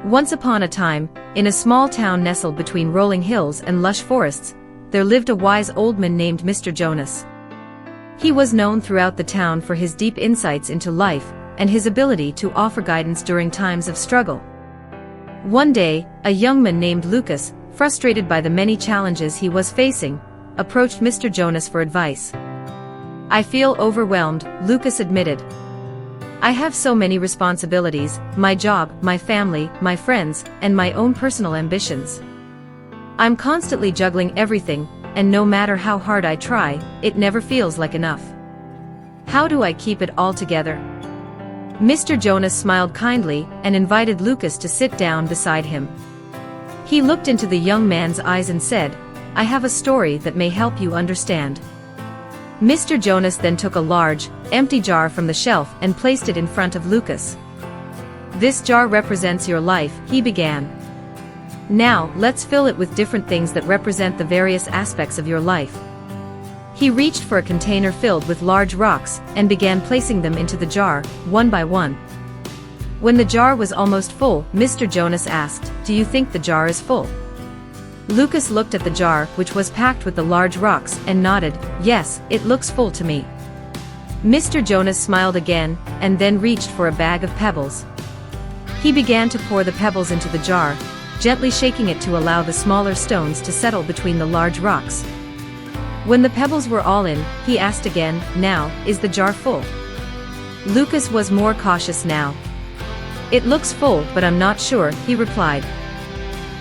Once upon a time, in a small town nestled between rolling hills and lush forests, there lived a wise old man named Mr. Jonas. He was known throughout the town for his deep insights into life and his ability to offer guidance during times of struggle. One day, a young man named Lucas, frustrated by the many challenges he was facing, approached Mr. Jonas for advice. "I feel overwhelmed," Lucas admitted. "I have so many responsibilities, my job, my family, my friends, and my own personal ambitions. I'm constantly juggling everything, and no matter how hard I try, it never feels like enough. How do I keep it all together?" Mr. Jonas smiled kindly and invited Lucas to sit down beside him. He looked into the young man's eyes and said, "I have a story that may help you understand." Mr. Jonas then took a large, empty jar from the shelf and placed it in front of Lucas. "This jar represents your life," he began. "Now, let's fill it with different things that represent the various aspects of your life." He reached for a container filled with large rocks and began placing them into the jar, one by one. When the jar was almost full, Mr. Jonas asked, "Do you think the jar is full?" Lucas looked at the jar, which was packed with the large rocks, and nodded, "Yes, it looks full to me." Mr. Jonas smiled again, and then reached for a bag of pebbles. He began to pour the pebbles into the jar, gently shaking it to allow the smaller stones to settle between the large rocks. When the pebbles were all in, he asked again, "Now, is the jar full?" Lucas was more cautious now. "It looks full, but I'm not sure," he replied.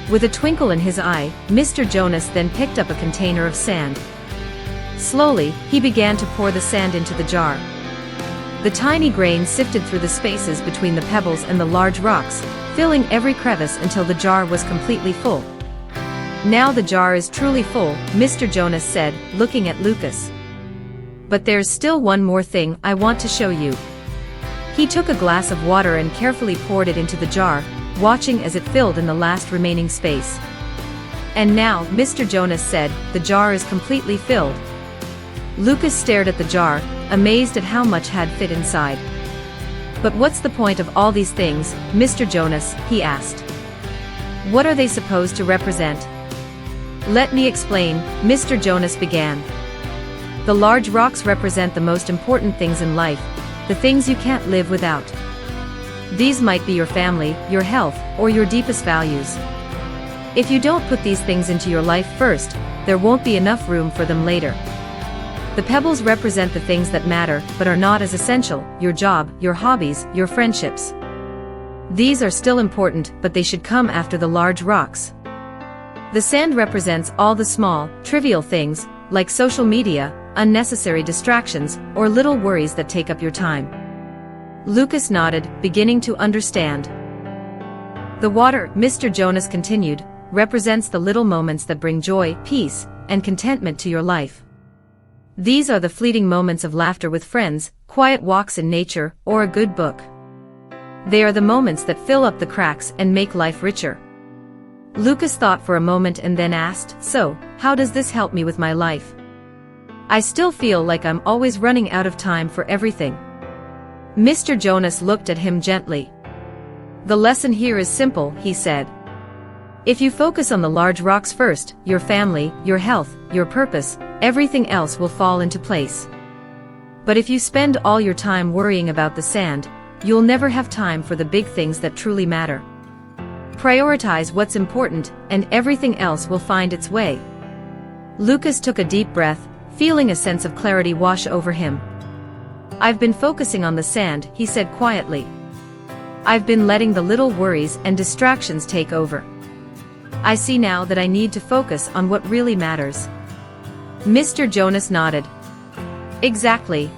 With a twinkle in his eye, Mr. Jonas then picked up a container of sand. Slowly, he began to pour the sand into the jar. The tiny grains sifted through the spaces between the pebbles and the large rocks, filling every crevice until the jar was completely full. "Now the jar is truly full," Mr. Jonas said, looking at Lucas. "But there's still one more thing I want to show you." He took a glass of water and carefully poured it into the jar, watching as it filled in the last remaining space. "And now," Mr. Jonas said, "the jar is completely filled." Lucas stared at the jar, amazed at how much had fit inside. "But what's the point of all these things, Mr. Jonas?" he asked. "What are they supposed to represent?" "Let me explain," Mr. Jonas began. "The large rocks represent the most important things in life, the things you can't live without. These might be your family, your health, or your deepest values. If you don't put these things into your life first, there won't be enough room for them later. The pebbles represent the things that matter but are not as essential, your job, your hobbies, your friendships. These are still important, but they should come after the large rocks. The sand represents all the small, trivial things, like social media, unnecessary distractions, or little worries that take up your time." Lucas nodded, beginning to understand. "The water," Mr. Jonas continued, "represents the little moments that bring joy, peace, and contentment to your life. These are the fleeting moments of laughter with friends, quiet walks in nature, or a good book. They are the moments that fill up the cracks and make life richer." Lucas thought for a moment and then asked, "So, how does this help me with my life? I still feel like I'm always running out of time for everything." Mr. Jonas looked at him gently. "The lesson here is simple," he said. "If you focus on the large rocks first, your family, your health, your purpose, everything else will fall into place. But if you spend all your time worrying about the sand, you'll never have time for the big things that truly matter. Prioritize what's important, and everything else will find its way." Lucas took a deep breath, feeling a sense of clarity wash over him. "I've been focusing on the sand," he said quietly. "I've been letting the little worries and distractions take over. I see now that I need to focus on what really matters." Mr. Jonas nodded. "Exactly.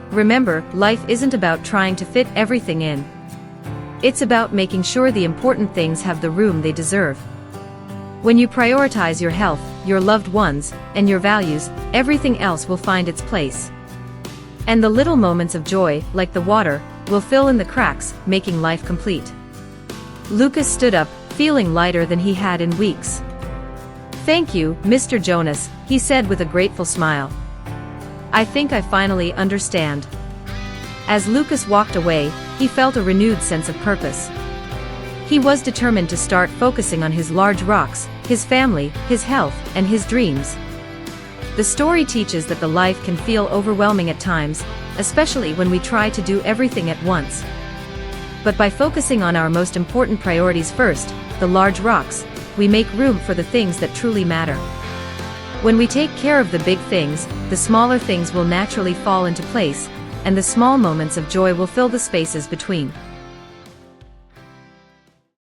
Remember, life isn't about trying to fit everything in. It's about making sure the important things have the room they deserve. When you prioritize your health, your loved ones, and your values, everything else will find its place. And the little moments of joy, like the water, will fill in the cracks, making life complete." Lucas stood up, feeling lighter than he had in weeks. "Thank you, Mr. Jonas," he said with a grateful smile. "I think I finally understand." As Lucas walked away, he felt a renewed sense of purpose. He was determined to start focusing on his large rocks, his family, his health, and his dreams. The story teaches that the life can feel overwhelming at times, especially when we try to do everything at once. But by focusing on our most important priorities first, the large rocks, we make room for the things that truly matter. When we take care of the big things, the smaller things will naturally fall into place, and the small moments of joy will fill the spaces between.